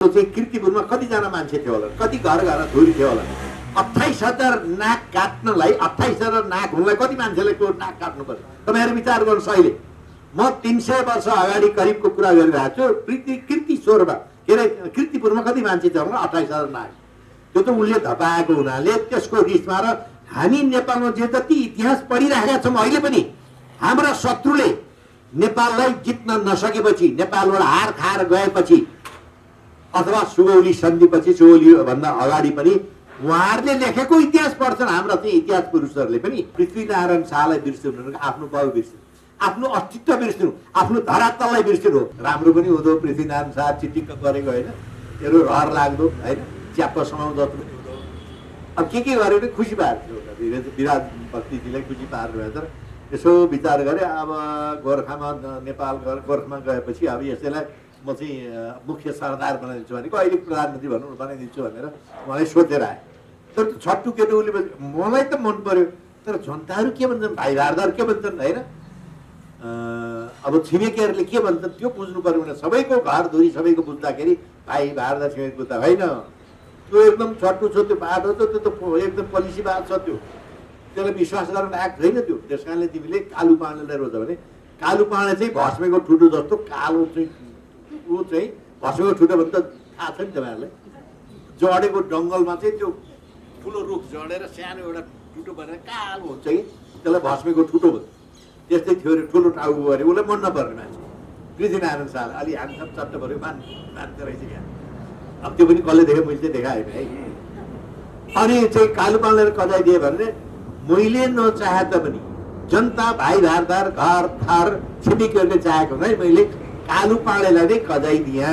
चाहिँ कीर्तिपुरमा कतिजना मान्छे थियो होला, कति घर घर धुरी थियो होला। 28,000 नाक काट्नलाई 28,000 नाक हुनलाई कति मान्छेले को नाक काट्नु पर्यो तपाईहरु विचार गर्नुहोस्। अहिले म 300 वर्ष अगाडि करिबको कुरा गरिरहेको छु। कीर्तिश्वरमा के अरे कीर्तिपुरमा कति मान्छे थियो होला, 28,000 नाक। त्यो त उनले धपाएको हुनाले त्यसको रिसमा र हामी नेपालमा जे जति इतिहास पढिरहेका छौँ अहिले पनि हाम्रा शत्रुले नेपाललाई जित्न नसकेपछि, नेपालबाट हार खाएर गएपछि अथवा सुगौली सन्धिपछि, सुगौली भन्दा अगाडि पनि उहाँहरूले लेखेको इतिहास पढ्छन्। हाम्रा चाहिँ इतिहास पुरुषहरूले पनि पृथ्वीनारायण शाहलाई बिर्सिनु, आफ्नो बाउ बिर्सिनु, आफ्नो अस्तित्व बिर्सिनु, आफ्नो धरातललाई बिर्सिनु। राम्रो पनि हुँदो पृथ्वीनारायण शाह चिटिक्क गरेको होइन, तेरो रहर लाग्दो होइन, च्याप्प समाउ जत्रो। अब के गरेयो भने खुसी पार्थ्यो, विराज बस्तीजीलाई खुसी पार्नु भयो। तर यसो विचार गरे अब गोर्खामा नेपाल गोर्खामा गएपछि अब यसैलाई म चाहिँ मुख्य सरदार बनाइदिन्छु भनेको, अहिले प्रधानमन्त्री भनौँ बनाइदिन्छु भनेर मलाई सोचेर आएँ। तर छट्टु केटो उसले मलाई त मन पर्यो, तर जनताहरू के भन्छन्, भाइ भारदार के भन्छन् होइन, अब छिमेकीहरूले के भन्छन् त्यो बुझ्नु पर्यो भने सबैको घर धुरी सबैको बुझ्दाखेरि भाइ भारदार छिमेकी बुझ्दा होइन। त्यो एकदम छट्टु छ, त्यो बाटो छ, त्यो त एकदम पलिसी बाटो छ, त्यो त्यसलाई विश्वास गर्न आएको छैन त्यो। त्यस कारणले तिमीले कालु पाँडेलाई रोज भने कालु पाँडे चाहिँ भस्मेको ठुटो जस्तो कालो चाहिँ ऊ चाहिँ भस्मेको ठुटो भने त थाहा छ नि तपाईँहरूलाई। जडेको जङ्गलमा चाहिँ त्यो ठुलो रुख जडेर सानो एउटा ठुटो भनेर कालो हुन्छ कि त्यसलाई भस्मेको ठुटो भन्छ। त्यस्तै थियो अरे ठुलो टाउको गरे उसलाई मन नपर्ने मान्छे पृथ्वीनारायण शाह अलि हान्सम चट्ट पऱ्यो मान्छे रहेछ क्या। अब त्यो पनि कसले देखेँ, मैले चाहिँ देखाएँ है। अनि चाहिँ कालु पाँडेले कजाइदिए भने मैले नचाहे तापनि जनता भाइ भारदार घर थार छिमेकीहरूले चाहेको नै मैले कालु पाँडेलाई नै कजाइदिएँ।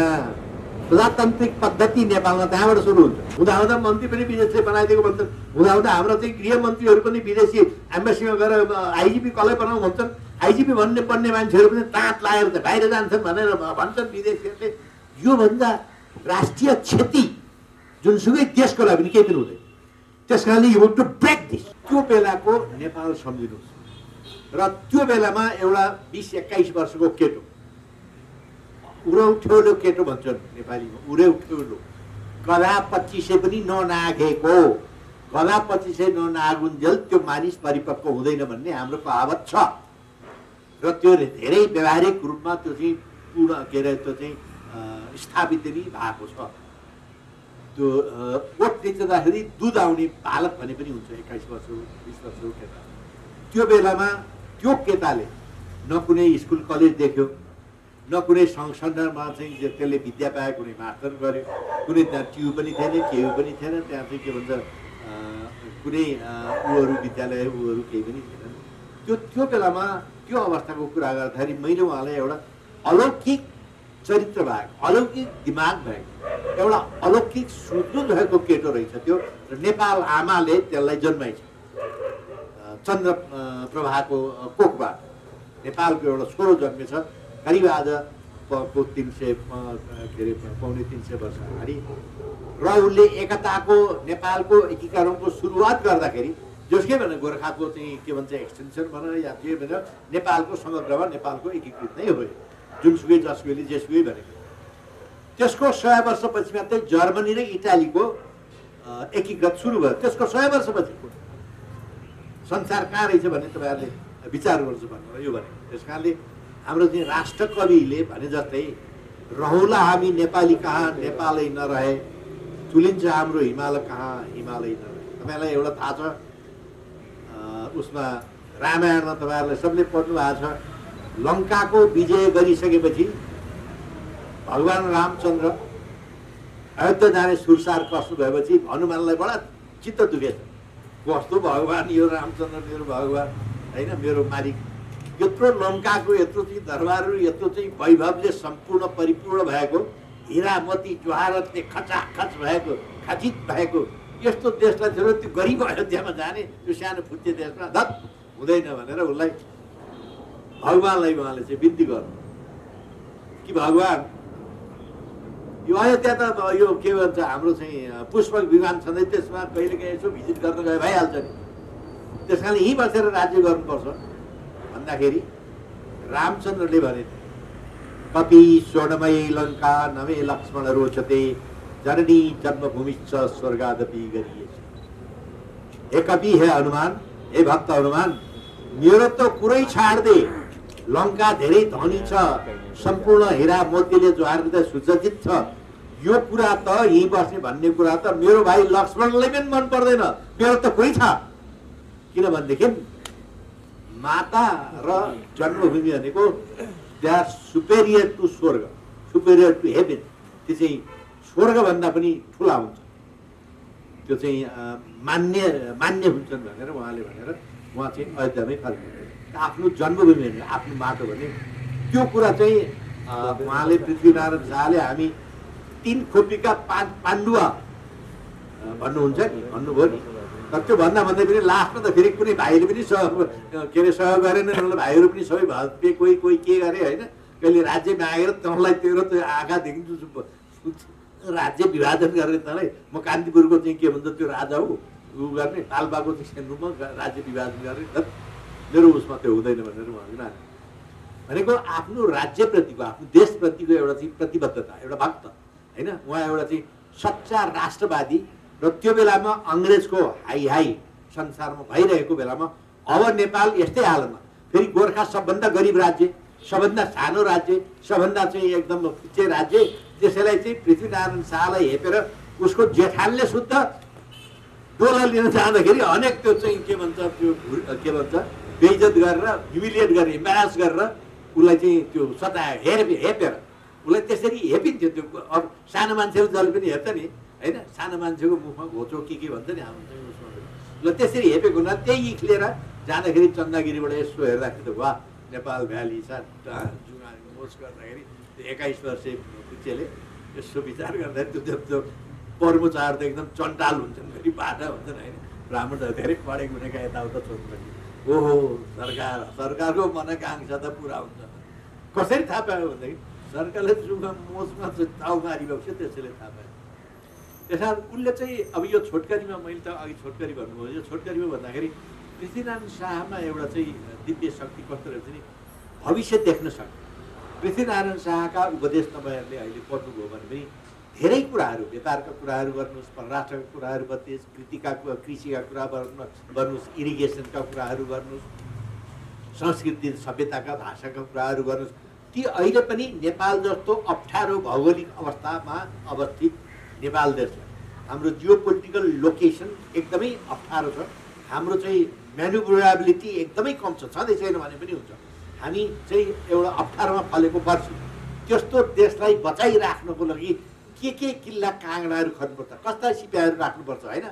प्रजातान्त्रिक पद्धति नेपालमा त्यहाँबाट सुरु हुन्छ। हुँदाहुँदा मन्त्री पनि विदेशी बनाइदिएको भन्छन्, हुँदाहुँदा हाम्रो चाहिँ गृहमन्त्रीहरू पनि विदेशी एम्बेसीमा गएर आइजिपी कसलाई बनाऊ भन्छन्। आइजिपी बन्ने मान्छेहरू पनि ताँत लागेर त बाहिर जान्छन् भनेर भन्छन् विदेशीहरूले। योभन्दा राष्ट्रिय क्षति जुनसुकै देशको लागि पनि केही पनि हुँदैन। त्यस कारणले यु टु ब्रेक दिस। त्यो बेलाको नेपाल सम्झिनुहोस्। र त्यो बेलामा एउटा 20-21 वर्षको केटो, उरौठेलो केटो भन्छन् नेपालीमा, उरौठेलो, गधा 25 पनि ननाघेको, गधा 25 ननागुन्जेल त्यो मानिस परिपक्व हुँदैन भन्ने हाम्रो कहावत छ। र त्यो धेरै व्यावहारिक रूपमा त्यो चाहिँ पूर्ण के अरे त्यो चाहिँ स्थापित पनि भएको छ। त्यो ओठ निच्दाखेरि दुध आउने बालक भने पनि हुन्छ 21 वर्षको 20 वर्षको केटा। त्यो बेलामा त्यो केटाले न कुनै स्कुल कलेज देख्यो, न कुनै संस्थानमा चाहिँ त्यसले विद्या पाए, कुनै मास्टर गर्यो, कुनै त्यहाँ ट्युब पनि थिएन, केही पनि थिएन, त्यहाँ चाहिँ के भन्छ कुनै ऊहरू विद्यालय ऊहरू केही पनि थिएन। त्यो बेलामा त्यो अवस्थाको कुरा गर्दाखेरि मैले उहाँलाई एउटा अलौकिक चरित्र भएको, अलौकिक दिमाग भएको, एउटा अलौकिक सुदूर भएको केटो रहेछ त्यो। र नेपाल आमाले त्यसलाई जन्माइछ चन्द्र प्रभाको कोखबाट। नेपालको एउटा छोरो जन्मेछ करिब आजको 300 के अरे पौने 300 वर्ष अगाडि। र उसले एकताको नेपालको एकीकरणको सुरुवात गर्दाखेरि जसकै भने गोर्खाको चाहिँ के भन्छ एक्सटेन्सन भनेर या जे भनेर नेपालको समग्रमा नेपालको एकीकृत नै हो, जुनसुकै जसुकैले जेसुकै भनेको। त्यसको 100 वर्षपछि मात्रै जर्मनी र इटालीको एकीकृत सुरु भयो। त्यसको 100 वर्षपछि संसार कहाँ रहेछ भन्ने तपाईँहरूले विचार गर्छु भनेर यो भने। त्यस कारणले हाम्रो चाहिँ राष्ट्रकविले भने जस्तै रहौला हामी नेपाली कहाँ नेपालै नरहे, चुलिन्छ हाम्रो हिमाल कहाँ हिमालै नरहे। तपाईँलाई एउटा थाहा छ उसमा रामायणमा तपाईँहरूले सबले पढ्नु भएको छ, लङ्काको विजय गरिसकेपछि भगवान रामचन्द्र अयोध्या जाने सुरसार कस्तो भएपछि हनुमानलाई बडा चित्त दुखेछ। कस्तो भगवान यो रामचन्द्र मेरो भगवान होइन, मेरो मालिक, यत्रो लङ्काको यत्रो चाहिँ दरबारहरू यत्रो चाहिँ वैभवले सम्पूर्ण परिपूर्ण भएको, हिरामती ज्वारतले खचाखच भएको, खचित भएको यस्तो देशलाई थियो त्यो गरिब अयोध्यामा जाने त्यो सानो फुच्चे देशमा धत हुँदैन भनेर उसलाई भगवानलाई उहाँले चाहिँ बिन्ती गर्नु कि भगवान यो अयोध्या त यो के भन्छ हाम्रो चाहिँ पुष्पक विमान छँदै त्यसमा कहिलेकाहीँ यसो भिजिट गर्न गए भइहाल्छ नि। त्यस कारणले यहीँ बसेर राज्य गर्नुपर्छ भन्दाखेरि रामचन्द्रले भने कपि स्वर्णमयी लङ्का नमे लक्ष्मण रोचते जननी जन्मभूमिश्च स्वर्गादपि गरिएछ। हे कवि, हे हनुमान, हे भक्त हनुमान, मेरो त कुरै छाड दे। लङ्का धेरै धनी छ, सम्पूर्ण हिरा मोतीले ज्वार सुसज्जित छ। यो कुरा त यहीँ बस्ने भन्ने कुरा त मेरो भाइ लक्ष्मणलाई पनि मन पर्दैन, मेरो त कोही छ। किनभनेदेखि माता र जन्मभूमि भनेको दे आर सुपेरियर टु स्वर्ग, सुपेरियर टु हेभेन। त्यो चाहिँ स्वर्गभन्दा पनि ठुला हुन्छ, त्यो चाहिँ मान्य हुन्छन् भनेर उहाँले भनेर उहाँ चाहिँ अयोध्यामै फर्किनु। आफ्नो जन्मभूमि भने आफ्नो माटो भने त्यो कुरा चाहिँ उहाँले पृथ्वीनारायण शाहले हामी 3 खोपीका पाण्डुवा भन्नुहुन्छ नि, भन्नुभयो नि। तर त्यो भन्दा भन्दै पनि लास्टमा त फेरि कुनै भाइले पनि के अरे सहयोग गरेन, भाइहरू पनि सबै भए, कोही कोही के गरे होइन। कहिले राज्य मागेर तँलाई तेरो त्यो आँखा देखिन्छु राज्य विभाजन गरेर तँलाई म कान्तिपुरको चाहिँ के भन्छ त्यो राजा हो ऊ गर्ने, पाल्पाको चाहिँ सेन्ट्रुममा राज्य विभाजन गरेर मेरो उसमा त्यो हुँदैन भनेर उहाँले भनेको आफ्नो राज्यप्रतिको, आफ्नो देशप्रतिको एउटा चाहिँ प्रतिबद्धता, एउटा भक्त होइन। उहाँ एउटा चाहिँ सच्चा राष्ट्रवादी। र त्यो बेलामा अङ्ग्रेजको हाई संसारमा भइरहेको बेलामा अब नेपाल यस्तै हालतमा, फेरि गोर्खा सबभन्दा गरिब राज्य, सबभन्दा सानो राज्य, सबभन्दा चाहिँ एकदम पिच्छे राज्य, त्यसैलाई चाहिँ पृथ्वीनारायण शाहलाई हेपेर उसको जेठानले शुद्ध डोला लिन जाँदाखेरि अनेक त्यो चाहिँ के भन्छ बेइज्जत गरेर, ह्युमिलिएट गरेर, इम्बेरास गरेर उसलाई चाहिँ त्यो सतायो, हेपेर उसलाई त्यसरी हेपिन्थ्यो। त्यो अब सानो मान्छेहरू जसले पनि हेप्छ नि होइन, सानो मान्छेको मुखमा घोचो के भन्छ नि हाम्रो चाहिँ उसमा ल त्यसरी हेपेको हुनाले त्यही इख्लेर जाँदाखेरि चन्दागिरीबाट यसो हेर्दाखेरि त वाह नेपाल भ्याली छ जुङ्गा मोस गर्दाखेरि 21 वर्षे पिच्छेले यसो विचार गर्दाखेरि त्यो पर्व चाड त एकदम चन्टाल हुन्छन्, फेरि बाटा हुन्छन् होइन। ब्राह्मणहरू धेरै पढेको हुनेका यताउता सोध्दाखेरि ओहो सरकारको मनोकाङ्क्षा त पुरा हुन्छ। कसरी थाहा पायो भन्दाखेरि सरकारले जुङ्गा मोसमा ताउ मारिरहेको छ, त्यसैले थाहा पायो। त्यसमा उसले चाहिँ अब यो छोटकरीमा मैले त अघि छोटकरी भन्नुभयो, यो छोटकरीमा भन्दाखेरि पृथ्वीनारायण शाहमा एउटा चाहिँ दिव्य शक्ति कस्तो रहेछ नि, भविष्य देख्न सक्ने। पृथ्वीनारायण शाहका उपदेश तपाईँहरूले अहिले पढ्नुभयो भने पनि धेरै कुराहरू, व्यापारका कुराहरू गर्नुहोस्, परराष्ट्रका कुराहरू गर्नुहोस्, कृषिका कुरा गर्नुहोस्, इरिगेसनका कुराहरू गर्नुहोस्, संस्कृति सभ्यताका भाषाका कुराहरू गर्नुहोस्, ती अहिले पनि नेपाल जस्तो अप्ठ्यारो भौगोलिक अवस्थामा अवस्थित नेपाल देशलाई हाम्रो जियोपोलिटिकल लोकेसन एकदमै अप्ठ्यारो छ। हाम्रो चाहिँ म्यानुभरेबिलिटी एकदमै कम छ, छँदै छैन भने पनि हुन्छ। हामी चाहिँ एउटा अप्ठ्यारोमा फलेको पर्छ। त्यस्तो देशलाई बचाइराख्नको लागि के किल्ला काँगडाहरू खर्नुपर्छ, कस्ता सिपाहीहरू राख्नुपर्छ होइन,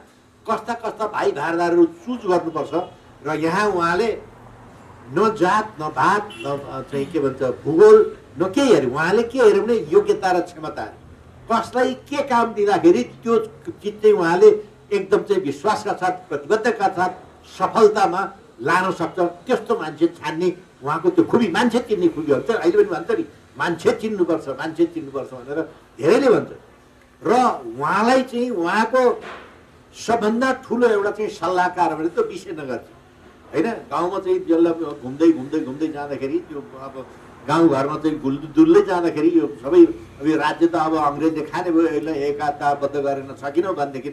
कस्ता भाइ भारदारहरू चुज गर्नुपर्छ। र यहाँ उहाँले न जात न भात न चाहिँ के भन्छ भूगोल न केही हेऱ्यो, उहाँले के हेऱ्यो भने योग्यता र क्षमता, कसलाई के काम दिँदाखेरि त्यो चिज चाहिँ उहाँले एकदम चाहिँ विश्वासका साथ, प्रतिबद्धका साथ सफलतामा लान सक्छ, त्यस्तो मान्छे छान्ने उहाँको त्यो खुबी, मान्छे चिन्ने खुबी हुन्छ। अहिले पनि भन्छ नि मान्छे चिन्नुपर्छ भनेर धेरैले भन्छ। र उहाँलाई चाहिँ उहाँको सबभन्दा ठुलो एउटा चाहिँ सल्लाहकार भने त्यो विशेषनगर होइन। गाउँमा चाहिँ जसलाई घुम्दै जाँदाखेरि त्यो अब गाउँघरमा चाहिँ डुल्दै जाँदाखेरि यो सबै अब यो राज्य त अब अङ्ग्रेजले खाने भयो, यसलाई एकताबद्ध गरेन सकिनँ भनेदेखि।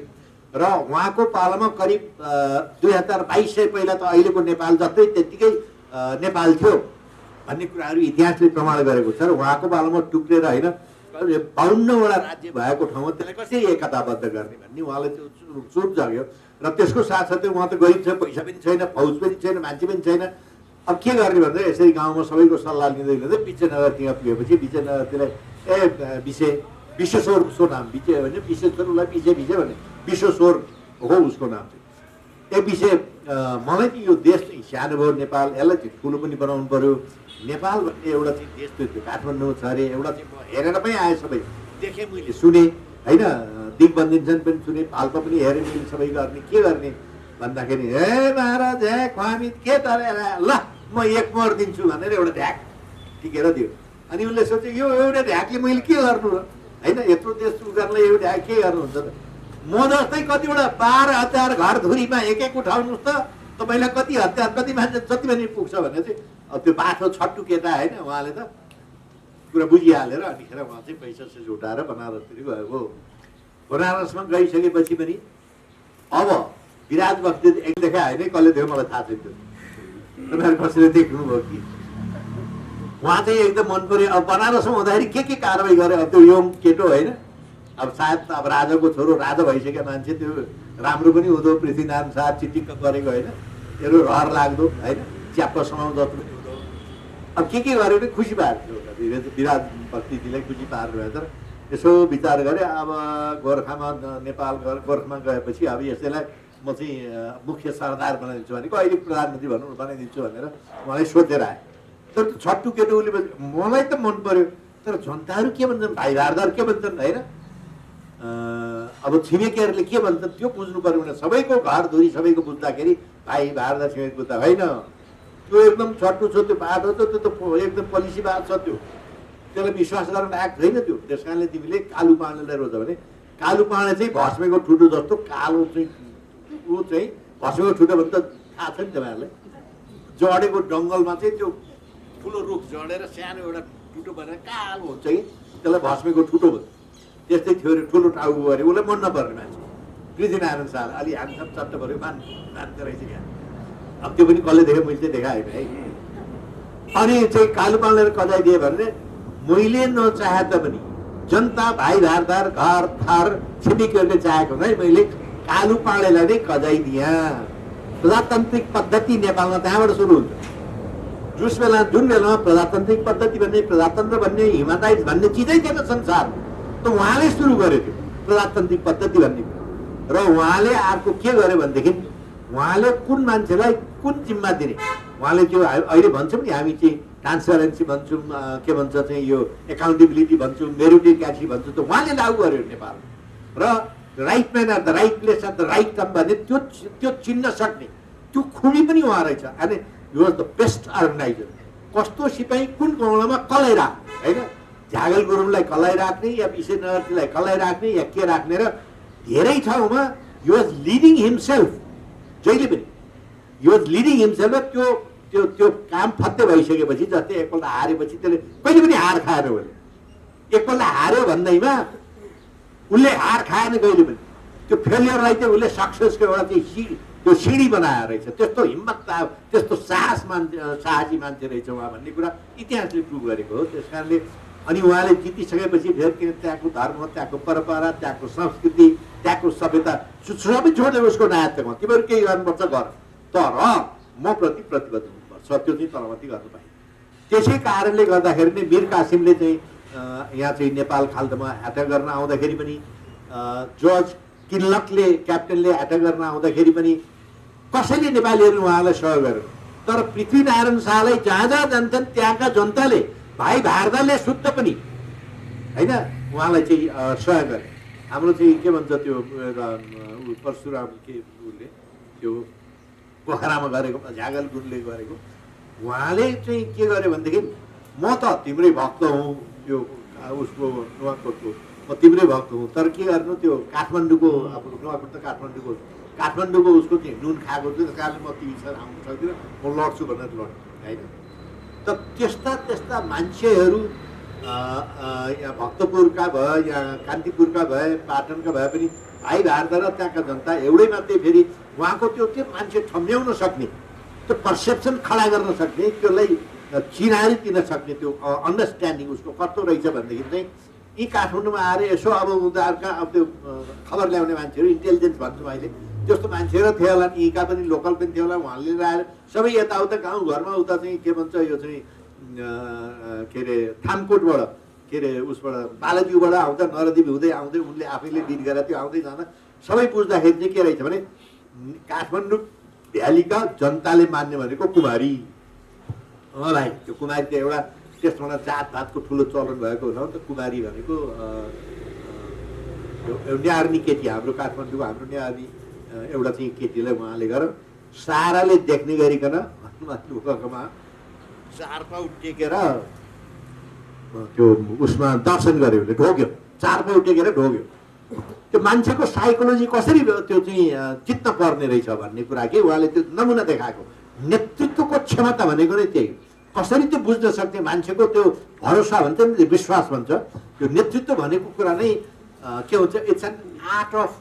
र उहाँको पालामा करिब 2022 पहिला त अहिलेको नेपाल जस्तै त्यत्तिकै नेपाल थियो भन्ने कुराहरू इतिहासले प्रमाण गरेको छ। र उहाँको पालामा टुक्रेर होइन 52वटा राज्य भएको ठाउँमा त्यसलाई कसरी एकताबद्ध गर्ने भन्ने उहाँलाई त्यो सोच जाग्यो। र त्यसको साथसाथै उहाँ त गरिब छ, पैसा पनि छैन, फौज पनि छैन, मान्छे पनि छैन। अब के गर्ने भन्दा यसरी गाउँमा सबैको सल्लाह लिँदै विजयनगर त्यहाँ पुगेपछि विजयनगर त्यसलाई विश्वेश्वर उसको नाम, विजय होइन विश्वेश्वर, उसलाई विजय भने विश्वेश्वर हो उसको नाम चाहिँ। विषय मलाई चाहिँ यो देश चाहिँ सानो भयो नेपाल, यसलाई चाहिँ ठुलो पनि बनाउनु पर्यो। नेपाल भन्ने एउटा चाहिँ देश थियो, काठमाडौँ छ अरे, एउटा चाहिँ म हेरेर पनि आएँ, सबै देखेँ, मैले सुने होइन, दिग्बन्धन पनि सुने, पाल्पा पनि हेरेँ मैले सबै गर्ने। के गर्ने भन्दाखेरि हे महाराज हे खुवामी के तर ल म 1 मोहर दिन्छु भनेर एउटा ढ्याक टिकेर दियो। अनि उसले सोच्यो यो एउटा ढ्याकले मैले के गर्नु र होइन, यत्रो देश गर्नलाई एउटा ढ्याक के गर्नुहुन्छ त, म जस्तै कतिवटा 12,000 घरधुरीमा एक उठाउनुहोस् त, तपाईँलाई कति हतियार कति मान्छे जति पनि पुग्छ भने चाहिँ त्यो बाठो छट्टु केटा होइन। उहाँले त कुरा बुझिहालेर अनिखेर उहाँ चाहिँ पैसा सैसा उठाएर बनारसतिर गएको। बनारसमा गइसकेपछि पनि अब विराट बस्ती एक देखा होइन, कसले देख्यो मलाई थाहा छैन, तपाईँहरू कसैले देख्नुभयो कि? उहाँ चाहिँ एकदम मन पर्यो। अब बनारसमा हुँदाखेरि के कारवाही गरे, अब त्यो यङ केटो होइन, अब सायद अब राजाको छोरो, राजा भइसक्यो मान्छे, त्यो राम्रो पनि हुँदो, पृथ्वीनारायण शाह चिटिक्क गरेको होइन, तेरो रहर लाग्दो होइन, च्याप्प समाउँ जस्तो पनि हुँदो। अब के गरेर पनि खुसी पार्थ्यो, विराट बस्तीजीलाई खुसी पार्नु भयो। तर यसो विचार गरेँ, अब गोर्खामा नेपाल गोर्खामा गएपछि अब यसैलाई म चाहिँ मुख्य सरदार बनाइदिन्छु भनेको, अहिले प्रधानमन्त्री भनौँ बनाइदिन्छु भनेर मलाई सोचेर आएँ। तर छट्टु केटो उसले मलाई त मन पर्यो, तर जनताहरू के भन्छन्, भाइ भारदार के भन्छन् होइन, अब छिमेकीहरूले के भन्छन् त्यो बुझ्नु पर्यो भने सबैको घर धुरी सबैको बुझ्दाखेरि भाइ भारदार छिमेकी बुझ्दा होइन, त्यो एकदम छट्टु छ, त्यो बाटो छ, त्यो त एकदम पोलिसी बात छ, त्यसलाई विश्वास गर्न लायक छैन त्यो। त्यस कारणले तिमीले कालु पाँडेलाई रोज भने, कालु पाँडे चाहिँ भस्मेको ठुटो जस्तो कालो चाहिँ ऊ चाहिँ भस्मेको ठुटो भने त थाहा छ नि तपाईँहरूलाई, जडेको जङ्गलमा चाहिँ त्यो ठुलो रुख जडेर सानो एउटा ठुटो बनाएर कालो हुन्छ कि त्यसलाई भस्मेको ठुटो भन्छ। त्यस्तै थियो अरे, ठुलो टाउको गरे, उसलाई मन नपर्ने मान्छे पृथ्वीनारायण शाह अलि ह्यान्डसम चट्ट पऱ्यो, मान्दो रहेछ क्या। अब त्यो पनि कसले देखेँ, मैले चाहिँ देखाएँ है। अनि चाहिँ कालु पाँडेले कजाइदिए भने, मैले नचाहे तापनि जनता भाइ भारदार घर थर छिमेकीहरूले चाहेको नै मैले कालु पाँडेलाई नै कजाइदिएँ। प्रजातान्त्रिक पद्धति नेपालमा त्यहाँबाट सुरु हुन्छ। जुन बेलामा प्रजातान्त्रिक पद्धति भन्ने, प्रजातन्त्र भन्ने, ह्युमन राइट्स भन्ने चिजै थिएन संसार, त उहाँले सुरु गरेको प्रजातान्त्रिक पद्धति भन्ने कुरा। र उहाँले अर्को के गर्यो भनेदेखि, उहाँले कुन मान्छेलाई कुन जिम्मा दिने, उहाँले त्यो अहिले भन्छौँ नि हामी चाहिँ ट्रान्सपेरेन्सी भन्छौँ, के भन्छ चाहिँ यो एकाउन्टेबिलिटी भन्छौँ, मेरिटोक्रेसी भन्छौँ, त उहाँले लागू गर्यो नेपाल। र right man at the right place at the right time भन्ने त्यो चिन्न सक्ने त्यो खुबी पनि उहाँ रहेछ। अनि you was the best organiser. कस्तो सिपाही कुन गाउँमा कसलाई राख्ने होइन, झागल गुरुङलाई कसलाई राख्ने या विशेषनगरजीलाई कसलाई राख्ने या के राख्ने, र धेरै ठाउँमा यु वाज लिडिङ हिमसेल्फ, जहिले पनि यु वाज लिडिङ हिमसेल्फ। त्यो त्यो त्यो काम फत्ते भइसकेपछि, जस्तै एकपल्ट हारेपछि त्यसले कहिले पनि हार खाएन, उसले एकपल्ट हार्यो भन्दैमा उसले हार खाएन कहिले पनि। त्यो फेलियरलाई चाहिँ उसले सक्सेसको एउटा चाहिँ त्यो सिँढी बनाएर रहेछ। त्यस्तो हिम्मत, त्यस्तो साहसी मान्छे रहेछ उहाँ भन्ने कुरा इतिहासले प्रुभ गरेको हो। त्यस कारणले अनि उहाँले जितिसकेपछि फेरि किन त्यहाँको धर्म, त्यहाँको परम्परा, त्यहाँको संस्कृति, त्यहाँको सभ्यता सबै छोड्दै उसको नायत्वमा तिमीहरू केही गर्नुपर्छ गर, तर म प्रति प्रतिबद्ध हुनुपर्छ, त्यो चाहिँ तलमाथि गर्नु पाएँ। त्यसै कारणले गर्दाखेरि नै मीर कासिमले चाहिँ यहाँ चाहिँ नेपाल खाल्डोमा एट्याक गर्न आउँदाखेरि पनि, जर्ज किल्लकले क्याप्टेनले एट्याक गर्न आउँदाखेरि पनि कसैले नेपालीहरूले उहाँलाई सहयोग गर्यो। तर पृथ्वीनारायण शाहलाई जहाँ जहाँ जान्छन् त्यहाँका जनताले, भाइ भारदारले शुद्ध पनि होइन उहाँलाई चाहिँ सहयोग गरे। हाम्रो चाहिँ के भन्छ त्यो परशुराम के उसले त्यो पोखरामा गरेको, झागल गुरुङले गरेको, उहाँले चाहिँ के गर्यो भनेदेखि, म त तिम्रै भक्त हुँ, त्यो उसको नुवाकोटको म तिम्रै भक्त हुँ, तर के गर्नु त्यो काठमाडौँको, अब नुवाकोट त काठमाडौँको उसको चाहिँ नुन खाएको थियो, त्यस कारणले म तिमीसँग आउनु सक्दिनँ, म लड्छु भनेर लड्छु होइन। त त्यस्ता मान्छेहरू यहाँ भक्तपुरका भए, यहाँ कान्तिपुरका भए, पाटनका भए पनि भाइ भारदार र त्यहाँका जनता एउटै मात्रै। फेरि उहाँको त्यो मान्छे ठम्ब्याउन सक्ने, त्यो पर्सेप्सन खडा गर्न सक्ने, त्यसलाई चिनारी दिन सक्ने त्यो अन्डरस्ट्यान्डिङ उसको कस्तो रहेछ भनेदेखि चाहिँ यी काठमाडौँमा आएर यसो अब उनीहरूका अब त्यो खबर ल्याउने मान्छेहरू, इन्टेलिजेन्स भन्छु अहिले, त्यस्तो मान्छेहरू थियो होला, यहीँका पनि लोकल पनि थियो होला, उहाँले आएर सबै यताउता गाउँघरमा उता चाहिँ के भन्छ यो चाहिँ के अरे थामकोटबाट, के अरे उसबाट बालाजीबाट आउँदा नरदेवी हुँदै आउँदै उनले आफैले लिड गरेर त्यो आउँदै जाँदा सबै बुझ्दाखेरि चाहिँ के रहेछ भने, काठमाडौँ भ्यालीका जनताले मान्ने भनेको कुमारी हो भाइ। त्यो कुमारी त एउटा त्यसमा जातभातको ठुलो चलन भएको हुन त कुमारी भनेको न्यार्नी केटी, हाम्रो काठमाडौँको हाम्रो न्यार्नी एउटा चाहिँ केटीलाई उहाँले गर साराले देख्ने गरिकन लुकामा 4 पाउ टेकेर त्यो उसमा दर्शन गर्यो भने ढोग्यो, 4 पाउ टेकेर ढोग्यो। त्यो मान्छेको साइकोलोजी कसरी त्यो चाहिँ चित्त पर्ने रहेछ भन्ने कुरा के उहाँले त्यो नमुना देखाएको। नेतृत्वको क्षमता भनेको नै त्यही। कसरी त्यो बुझ्न सक्ने मान्छेको त्यो भरोसा भन्छ नि, विश्वास भन्छ, त्यो नेतृत्व भनेको कुरा नै के हुन्छ, it's an art of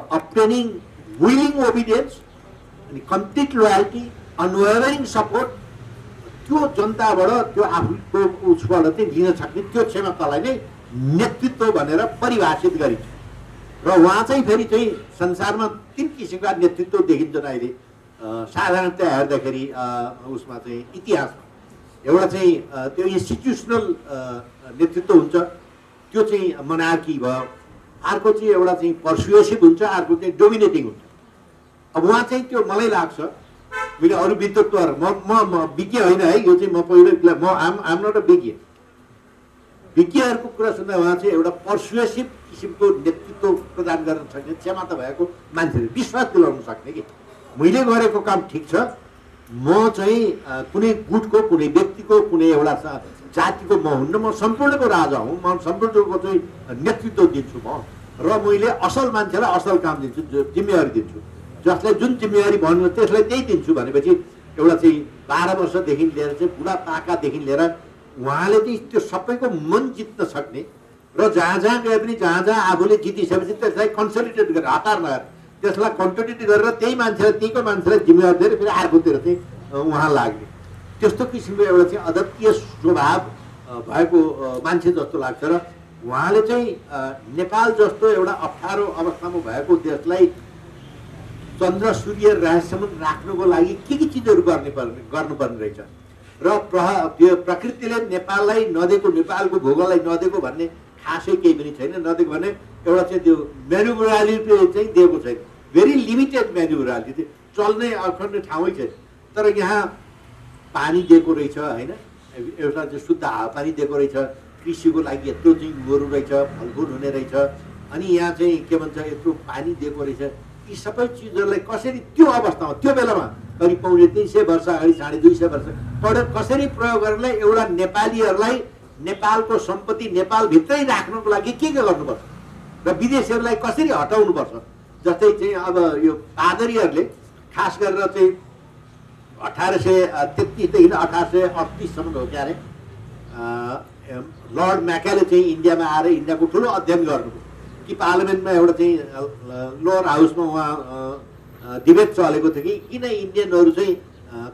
obtaining willing obedience अनि कम्प्लिट लोयल्टी, अनवेभरिङ सपोर्ट, त्यो जनताबाट त्यो आफूको उसबाट चाहिँ लिन सक्ने त्यो क्षमतालाई नै नेतृत्व भनेर परिभाषित गरिन्छ। र उहाँ चाहिँ फेरि चाहिँ संसारमा 3 किसिमका नेतृत्व देखिन्छन् अहिले साधारणतया हेर्दाखेरि उसमा चाहिँ इतिहासमा। एउटा चाहिँ त्यो इन्स्टिट्युसनल नेतृत्व हुन्छ, त्यो चाहिँ मोनार्की भयो। अर्को चाहिँ एउटा चाहिँ पर्सुएसिभ हुन्छ, अर्को चाहिँ डोमिनेटिङ हुन्छ। अब उहाँ चाहिँ त्यो मलाई लाग्छ, मैले अरू विद्वत्वहरू म विज्ञ होइन है, यो चाहिँ म पहिलो आम नट विज्ञ, विज्ञहरूको कुरा सुन्दा उहाँ चाहिँ एउटा पर्सुएसिभ किसिमको नेतृत्व प्रदान गर्न सक्ने क्षमता भएको मान्छेले विश्वास दिलाउन सक्ने कि मैले गरेको काम ठिक छ, म चाहिँ कुनै गुटको, कुनै व्यक्तिको, कुनै एउटा जातिको म हुन्न, म सम्पूर्णको राजा हुँ, म सम्पूर्णको चाहिँ नेतृत्व दिन्छु म, र मैले असल मान्छेलाई असल काम दिन्छु, जिम्मेवारी दिन्छु, जसलाई जुन जिम्मेवारी भन्नु त्यसलाई त्यही दिन्छु भनेपछि एउटा चाहिँ 12 वर्षदेखि लिएर चाहिँ बुढापाकादेखि लिएर उहाँले चाहिँ त्यो सबैको मन जित्न सक्ने र जहाँ जहाँ गए पनि जहाँ जहाँ आफूले जितिसकेपछि त्यसलाई कन्सोलिडेट गरेर हतार नगरेर त्यसलाई कन्टिन्युटी गरेर त्यही मान्छेलाई, त्यहीको मान्छेलाई जिम्मेवारी दिएर फेरि अर्कोतिर चाहिँ उहाँ लाग्ने, त्यस्तो किसिमको एउटा चाहिँ अद्वितीय स्वभाव भएको मान्छे जस्तो लाग्छ। र उहाँले चाहिँ नेपाल जस्तो एउटा अप्ठ्यारो अवस्थामा भएको देशलाई चन्द्र सूर्य रहस्यसम्म राख्नुको लागि के चिजहरू गर्नुपर्ने रहेछ, र प्रकृतिले नेपाललाई नदिएको, नेपालको भूगोललाई नदिएको भन्ने खासै केही पनि छैन। नदिएको भने एउटा चाहिँ त्यो म्यानुभरालिटी चाहिँ दिएको छैन, भेरी लिमिटेड म्यानुभरालिटी, चल्ने अखण्ड ठाउँै छैन। तर यहाँ पानी दिएको रहेछ होइन, एउटा चाहिँ शुद्ध हावापानी दिएको रहेछ, कृषिको लागि यत्रो चाहिँ गोरु रहेछ, फलफुल हुने रहेछ, अनि यहाँ चाहिँ के भन्छ यत्रो पानी दिएको रहेछ। यी सबै चिजहरूलाई कसरी त्यो अवस्थामा, त्यो बेलामा करिब 350 वर्ष अगाडि, 250 वर्ष कसरी प्रयोग गर्नलाई एउटा नेपालीहरूलाई नेपालको सम्पत्ति नेपालभित्रै राख्नुको लागि के गर्नुपर्छ र विदेशीहरूलाई कसरी हटाउनुपर्छ। जस्तै चाहिँ अब यो पादरीहरूले खास गरेर चाहिँ 1833 देखि 1838 सम्म हो क्या अरे, लर्ड म्याकाले चाहिँ इन्डियामा आएर इन्डियाको ठुलो अध्ययन गर्नुभयो कि पार्लियामेन्टमा एउटा चाहिँ लोअर हाउसमा उहाँ डिबेट चलेको थियो कि किन इन्डियनहरू चाहिँ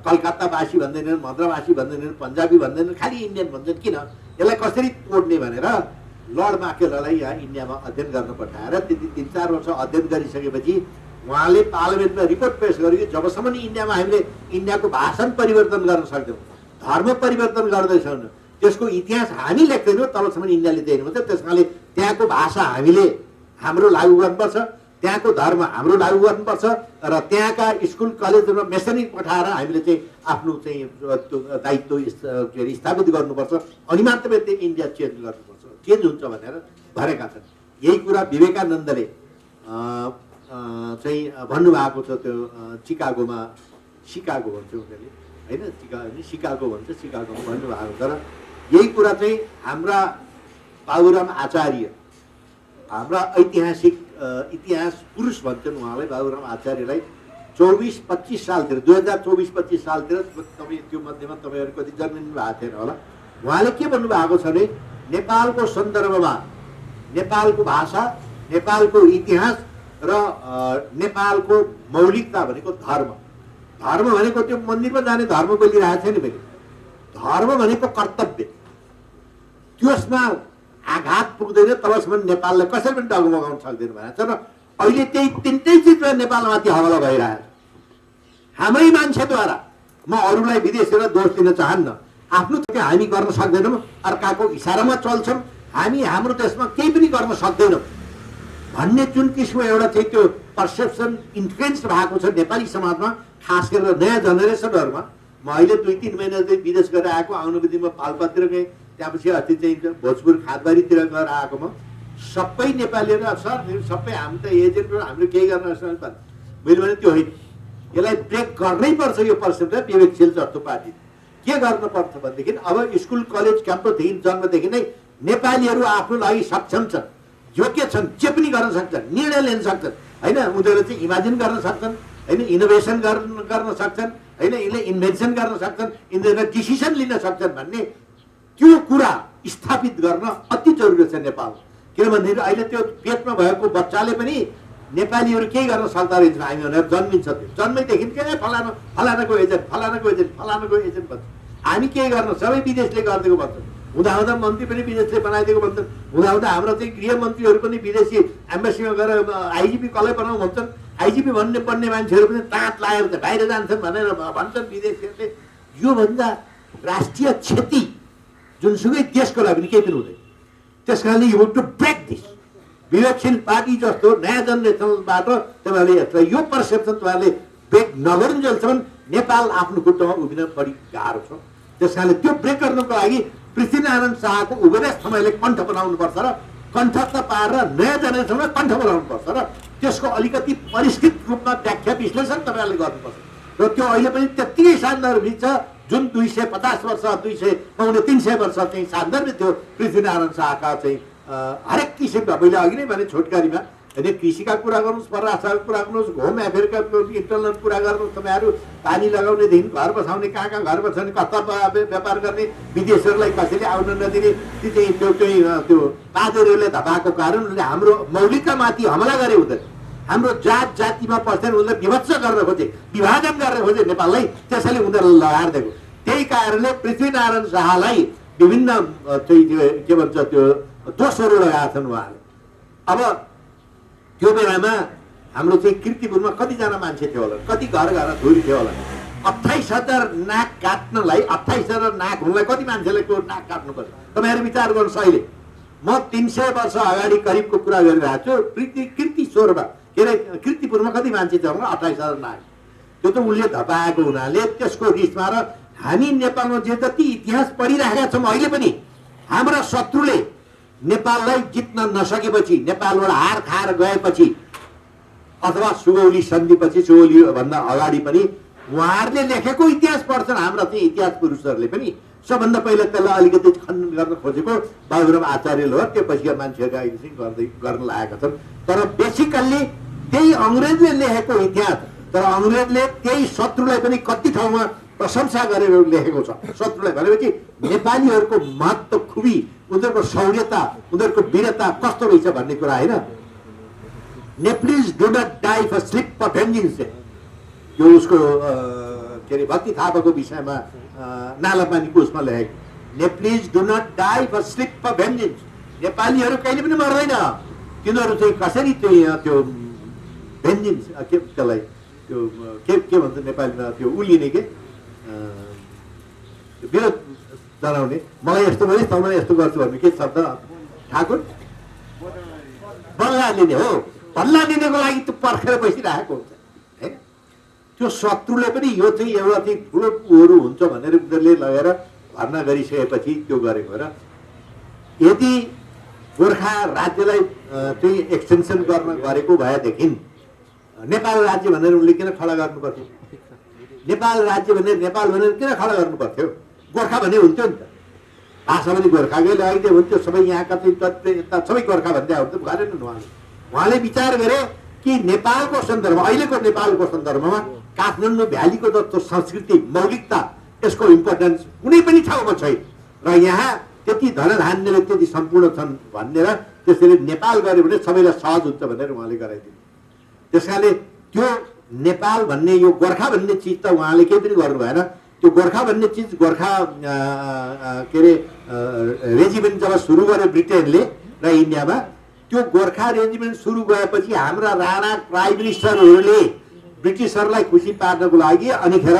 कलकत्तावासी भन्दैनन्, मद्रासवासी भन्दैनन्, पन्जाबी भन्दैनन्, खालि इन्डियन भन्छन्, किन यसलाई कसरी तोड्ने भनेर लर्ड म्याकेललाई यहाँ इन्डियामा अध्ययन गर्न पठाएर त्यति 3-4 वर्ष अध्ययन गरिसकेपछि उहाँले पार्लियामेन्टमा रिपोर्ट पेश गर्यो कि जबसम्म इन्डियामा हामीले इन्डियाको भाषा परिवर्तन गर्न सक्दैनौँ, धर्म परिवर्तन गर्दैछौँ, त्यसको इतिहास हामी लेख्दैनौँ, तबसम्म इन्डियाले दिएन भन्छ। त्यस कारणले त्यहाँको भाषा हामीले हाम्रो लागू गर्नुपर्छ, त्यहाँको धर्म हाम्रो लागू गर्नुपर्छ, र त्यहाँका स्कुल कलेजहरूमा मेसनिक पठाएर हामीले चाहिँ आफ्नो चाहिँ दायित्व के अरे स्थापित गर्नुपर्छ, अनि मात्रै त्यो इन्डिया चेन्ज गर्नुपर्छ, चेन्ज हुन्छ भनेर भनेका छन्। यही कुरा विवेकानन्दले चाहिँ भन्नुभएको छ, त्यो सिकागो भन्छ उनीहरूले होइन, सिकागो भन्छ, सिकागोमा भन्नुभएको छ। र यही कुरा चाहिँ हाम्रा बाबुराम आचार्य, हाम्रा ऐतिहासिक इतिहास पुरुष भन्छन् उहाँलाई, बाबुराम आचार्यलाई 24-25 सालतिर 2024-25 सालतिर तपाईँ त्यो मध्येमा तपाईँहरू कति जन्मिनु भएको थिएन होला, उहाँले के भन्नुभएको छ भने नेपालको सन्दर्भमा नेपालको भाषा, नेपालको इतिहास र नेपालको मौलिकता भनेको धर्म भनेको त्यो मन्दिरमा जाने धर्म बोलिरहेको छैन मैले, धर्म भनेको कर्तव्य, त्यसमा आघात पुग्दैन तबसम्म नेपाललाई कसरी पनि डगमगाउन सक्दैन भनेको छ। र अहिले त्यही 3टै चिजमा नेपालमाथि हमला भइरहेको छ हाम्रै मान्छेद्वारा। म अरूलाई विदेशीलाई दोष दिन चाहन्न, आफ्नो हामी गर्न सक्दैनौँ, अर्काको इसारामा चल्छौँ, हामी हाम्रो देशमा केही पनि गर्न सक्दैनौँ भन्ने जुन किसिमको एउटा चाहिँ त्यो पर्सेप्सन इन्फ्लुएन्स भएको छ नेपाली समाजमा, खास गरेर नयाँ जेनेरेसनहरूमा। म अहिले 2-3 महिना चाहिँ विदेश गरेर आएको, आउनु बित्तिमा पाल्पातिर गएँ, त्यहाँपछि अस्ति चाहिँ भोजपुर खादबारीतिर गएर आएको म, सबै नेपालीहरू सर सबै हामी त एजेन्ट हो, हामीले केही गर्न सक्छ। मैले भने त्यो होइन, यसलाई ब्रेक गर्नै पर्छ। यो पर्सेप्ट विवेकशील जस्तो पार्टी के गर्नुपर्छ भनेदेखि अब स्कुल कलेज क्याम्पसदेखि जन्मदेखि नै नेपालीहरू आफ्नो लागि सक्षम छन्, योग्य छन्, जे पनि गर्न सक्छन्, निर्णय लिन सक्छन् होइन, उनीहरू चाहिँ इमेजिन गर्न सक्छन् होइन, इनोभेसन गर्न सक्छन् होइन, यिनले इन्भेन्सन गर्न सक्छन्, यिनीहरूले डिसिसन लिन सक्छन् भन्ने त्यो कुरा स्थापित गर्न अति जरुरी छ नेपाल। किनभनेदेखि अहिले त्यो पेटमा भएको बच्चाले पनि नेपालीहरू केही गर्न सक्दा रहेछ हामी भनेर जन्मिन्छ। त्यो जन्मैदेखि के फलानाको एजेन्ट फलानाको एजेन्ट फलानाको एजेन्ट भन्छ। हामी केही गर्न सबै विदेशले गरिदिएको भन्छ। हुँदाहुँदा मन्त्री पनि विदेशले बनाइदिएको भन्छन्। हुँदाहुँदा हाम्रो चाहिँ गृहमन्त्रीहरू पनि विदेशी एम्बेसीमा गएर आइजिपी कसलाई बनाऊ भन्छन्। आइजिपी बन्ने मान्छेहरू पनि ताँत लागेर त बाहिर जान्छन् भनेर भन्छन् विदेशीहरूले। योभन्दा राष्ट्रिय क्षति जुनसुकै देशको लागि पनि केही पनि हुँदैन। त्यस कारणले you to break this. Bibeksheel party जस्तो नयाँ जेनेरेसनबाट तपाईँहरूले यसलाई यो पर्सेप्सन तपाईँहरूले ब्रेक नगरुन्जेलसम्म नेपाल आफ्नो खुट्टामा उभिन बढी गाह्रो छ। त्यस कारणले त्यो ब्रेक गर्नको लागि पृथ्वीनारायण शाहको उपदेश तपाईँले कण्ठ बनाउनुपर्छ र कण्ठस्थ पारेर नयाँ जेनेरेसनलाई कण्ठ बनाउनुपर्छ र त्यसको अलिकति परिष्कृत रूपमा व्याख्या विश्लेषण तपाईँहरूले गर्नुपर्छ। र त्यो अहिले पनि त्यत्तिकै सान्दर्भिक छ जुन 250 वर्ष 300 वर्ष चाहिँ सान्दर्भिक थियो पृथ्वीनारायण शाहका चाहिँ हरेक किसिमका। मैले अघि नै भने छोटकारीमा होइन, कृषिका कुरा गर्नुहोस्, परराष्ट्रका कुरा गर्नुहोस्, होम एफेयरका इन्टरनल कुरा गर्नुहोस्, तपाईँहरू पानी लगाउनेदेखि घर बसाउने, कहाँ घर बसाउने, कता व्यापार गर्ने, विदेशहरूलाई कसैले आउन नदिने, त्यो पादरीहरूले धपाएको कारणले हाम्रो मौलिकतामाथि हमला गरे हुँदैन। हाम्रो जात जातिमा पर्छन्, उनले विभत्स गर्न खोजे, विभाजन गर्न खोजे नेपाललाई, त्यसैले उनीहरूले लगाएर दिएको। त्यही कारणले पृथ्वीनारायण शाहलाई विभिन्न चाहिँ के भन्छ त्यो दोषहरू लगाएका छन् उहाँले। अब त्यो बेलामा हाम्रो चाहिँ कीर्तिपुरमा कतिजना मान्छे थियो होला, कति घर धुरी थियो होला। 28,000 नाक काट्नलाई, 28,000 नाक हुनलाई कति मान्छेले त्यो नाक काट्नु पर्छ तपाईँहरू विचार गर्नुहोस्। अहिले म 300 वर्ष अगाडि करिबको कुरा गरिरहेको छु। कीर्तिश्वरमा के अरे कीर्तिपुरमा कति मान्छे थियो होला, 28,000 नाक। त्यो त उसले धपाएको हुनाले त्यसको रिसमा र हामी नेपालमा जे जति इतिहास पढिरहेका छौँ अहिले पनि हाम्रा शत्रुले नेपाललाई जित्न नसकेपछि, नेपालबाट हार खाएर गएपछि अथवा सुगौली सन्धिपछि, सुगौली भन्दा अगाडि पनि उहाँहरूले लेखेको इतिहास पढ्छन् हाम्रा चाहिँ इतिहास पुरुषहरूले पनि। सबभन्दा पहिला त्यसलाई अलिकति खण्डन गर्न खोजेको बाबुराम आचार्यले हो, त्यो पछिका मान्छेहरू अहिले गर्न लागेका छन्। तर बेसिकल्ली त्यही अङ्ग्रेजले लेखेको इतिहास, तर अङ्ग्रेजले त्यही शत्रुलाई पनि कति ठाउँमा प्रशंसा गरेर लेखेको छ। शत्रुलाई भनेपछि नेपालीहरूको महत्त्व, खुबी, उनीहरूको शौर्यता, उनीहरूको वीरता कस्तो रहेछ भन्ने कुरा होइन। Nepalese do not die for sleep for vengeance, यो उसको के अरे भक्ति थापाको विषयमा नालापानीको उसमा लेखेको। Nepalese do not die for sleep for vengeance, नेपालीहरू कहिले पनि मर्दैन, तिनीहरू चाहिँ कसरी त्यो भेन्जिन्स के त्यसलाई त्यो के भन्छ नेपालीमा, त्यो उलिने के विरोध जनाउने, मलाई यस्तो भने तपाईँलाई यस्तो गर्छु भन्ने के शब्द ठाकुर बल्ला लिने हो। बल्ला लिनेको लागि त्यो पर्खेर बसिरहेको हुन्छ होइन। त्यो शत्रुले पनि यो चाहिँ एउटा चाहिँ ठुलो कुरो हुन्छ भनेर उनीहरूले लगेर भर्ना गरिसकेपछि त्यो गरेको र यदि गोर्खा राज्यलाई चाहिँ एक्सटेन्सन गर्न गरेको भएदेखि नेपाल राज्य भनेर उनले किन खडा गर्नु पर्थ्यो? नेपाल राज्य भनेर नेपाल भनेर किन खडा गर्नु पर्थ्यो? गोर्खा भन्ने हुन्थ्यो नि त, भाषा पनि गोर्खाकै लगाइदियो हुन्थ्यो, सबै यहाँका चाहिँ सबै गोर्खा भन्दै हुन्थ्यो, गरेन उहाँले। उहाँले विचार गरे कि नेपालको सन्दर्भमा, अहिलेको नेपालको सन्दर्भमा काठमाडौँ भ्यालीको जस्तो संस्कृति, मौलिकता, यसको इम्पोर्टेन्स कुनै पनि ठाउँमा छैन र यहाँ त्यति धनधान्यले त्यति सम्पूर्ण छन् भनेर त्यसैले नेपाल गऱ्यो भने सबैलाई सहज हुन्छ भनेर उहाँले गराइदिनु। त्यस कारणले त्यो नेपाल भन्ने, यो गोर्खा भन्ने चिज त उहाँले केही पनि गर्नु भएन। त्यो गोर्खा भन्ने चिज, गोर्खा के अरे रेजिमेन्ट जब सुरु गर्यो ब्रिटेनले र इन्डियामा, त्यो गोर्खा रेजिमेन्ट सुरु गएपछि हाम्रा राणा प्राइम मिनिस्टरहरूले ब्रिटिसहरूलाई खुसी पार्नको लागि अनिखेर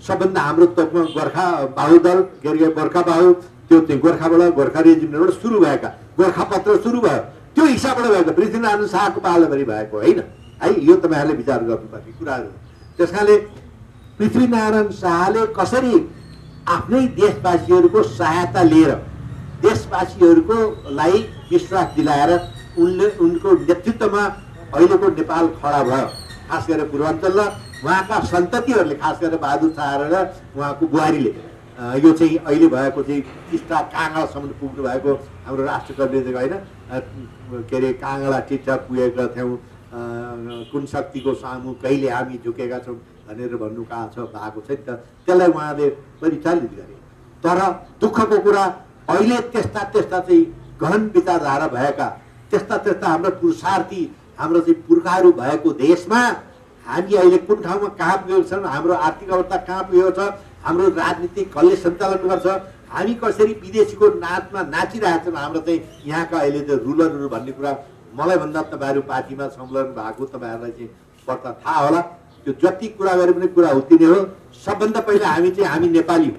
सबभन्दा हाम्रो तोपमा गोर्खा बाहुदल के अरे गोर्खा बाहु, त्यो चाहिँ गोर्खाबाट गोर्खा रेजिमेन्टबाट सुरु भएका गोर्खापत्र सुरु भयो, त्यो हिसाबबाट भएको, पृथ्वीनारायण शाहको पालाभरि भएको होइन है। यो तपाईँहरूले विचार गर्नुपर्ने कुराहरू। त्यस कारणले पृथ्वीनारायण शाहले कसरी आफ्नै देशवासीहरूको सहायता लिएर देशवासीहरूको लाई विश्वास दिलाएर उनको नेतृत्वमा अहिलेको नेपाल खडा भयो। खास गरेर पूर्वाञ्चल र उहाँका सन्ततिहरूले, खास गरेर बहादुर शाह र उहाँको बुहारीले यो चाहिँ अहिले भएको चाहिँ टिस्टा काँगडासम्म पुग्नु भएको हाम्रो राष्ट्रकविले होइन, के अरे काँगडा टिस्टा पुगेका थियौँ, कुन शक्तिको सामु कहिले हामी झुकेका छौँ, भनेर भन्नु कहाँ छ भएको छ नि त, त्यसलाई उहाँले परिचालित गरे। तर दुःखको कुरा अहिले त्यस्ता चाहिँ गहन विचारधारा भएका त्यस्ता हाम्रो पुरुषार्थी हाम्रो चाहिँ पुर्खाहरू भएको देशमा हामी अहिले कुन ठाउँमा कहाँ पुगेको छौँ, हाम्रो आर्थिक अवस्था कहाँ पुगेको छ, हाम्रो राजनीति कसले सञ्चालन गर्छ, हामी कसरी विदेशीको नाचमा नाचिरहेछौँ, हाम्रो चाहिँ यहाँका अहिले त्यो रुलरहरू भन्ने कुरा मलाई भन्दा तपाईँहरू पार्टीमा संलग्न भएको तपाईँहरूलाई चाहिँ पर्दा थाहा होला। त्यो जति कुरा गरे पनि कुरा हुत्तिने हो। सबभन्दा पहिला हामी नेपाली हो,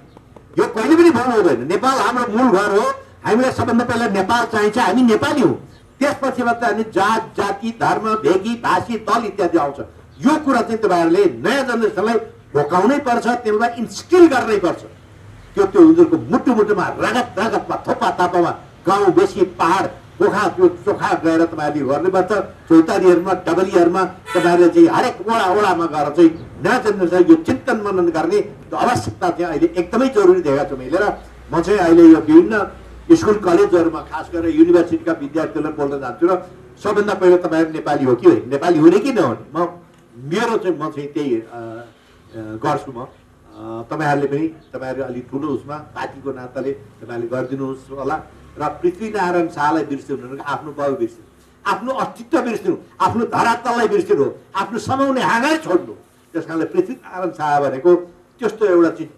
यो कहिले पनि भन्नु हुँदैन। नेपाल हाम्रो मूल घर हो, हामीलाई सबभन्दा पहिला नेपाल चाहिन्छ, हामी नेपाली हौँ। त्यसपछि मात्र हामी जात जाति धर्म भेगी भाषी दल इत्यादि आउँछ। यो कुरा चाहिँ तपाईँहरूले नयाँ जेनेरेसनलाई भोकाउनै पर्छ, त्यसलाई इन्स्टिल गर्नै पर्छ। त्यो उनीहरूको मुटुमा रगतमा थोपा तापामा गाउँ बेसी पहाड पोखा त्यो चोखा गएर तपाईँहरूले गर्नुपर्छ। चौतारीहरूमा डबलीहरूमा तपाईँहरूले चाहिँ हरेक वडामा गएर चाहिँ नयाँ जेनेरेसन यो चिन्तन मनन गर्ने आवश्यकता चाहिँ अहिले एकदमै जरुरी देखाएको छु मैले। र म चाहिँ अहिले यो विभिन्न स्कुल कलेजहरूमा खास गरेर युनिभर्सिटीका विद्यार्थीहरूलाई बोल्न जान्छु। र सबभन्दा पहिला तपाईँहरू नेपाली हो कि होइन, नेपाली हुने कि नहुने, म चाहिँ त्यही गर्छु। म तपाईँहरूले पनि तपाईँहरू अलिक ठुलो उसमा पार्टीको नाताले तपाईँहरूले गरिदिनुहोस् होला। र पृथ्वीनारायण शाहलाई बिर्सिनु, आफ्नो बाउ बिर्सिनु, आफ्नो अस्तित्व बिर्सिनु, आफ्नो धरातललाई बिर्सिनु, आफ्नो समाउने हाँगै छोड्नु। त्यस कारणले पृथ्वीनारायण शाह भनेको त्यस्तो एउटा चाहिँ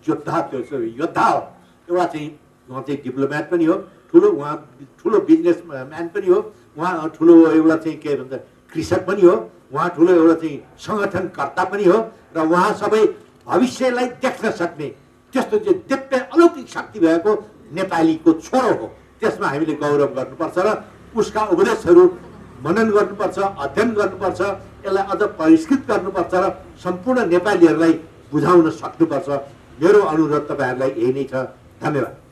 योद्धा हो। एउटा चाहिँ उहाँ चाहिँ डिप्लोमेट पनि हो, उहाँ ठुलो बिजनेसम्यान पनि हो, उहाँ ठुलो एउटा चाहिँ के भन्छ कृषक पनि हो, उहाँ ठुलो एउटा चाहिँ सङ्गठनकर्ता पनि हो। र उहाँ सबै भविष्यलाई देख्न सक्ने त्यस्तो चाहिँ दिव्य अलौकिक शक्ति भएको नेपालीको छोरो हो। त्यसमा हामीले गौरव गर्नुपर्छ र उसका उपदेशहरू मनन गर्नुपर्छ, अध्ययन गर्नुपर्छ, यसलाई अझ परिष्कृत गर्नुपर्छ र सम्पूर्ण नेपालीहरूलाई बुझाउन सक्नुपर्छ। मेरो अनुरोध तपाईँहरूलाई यही नै छ। धन्यवाद।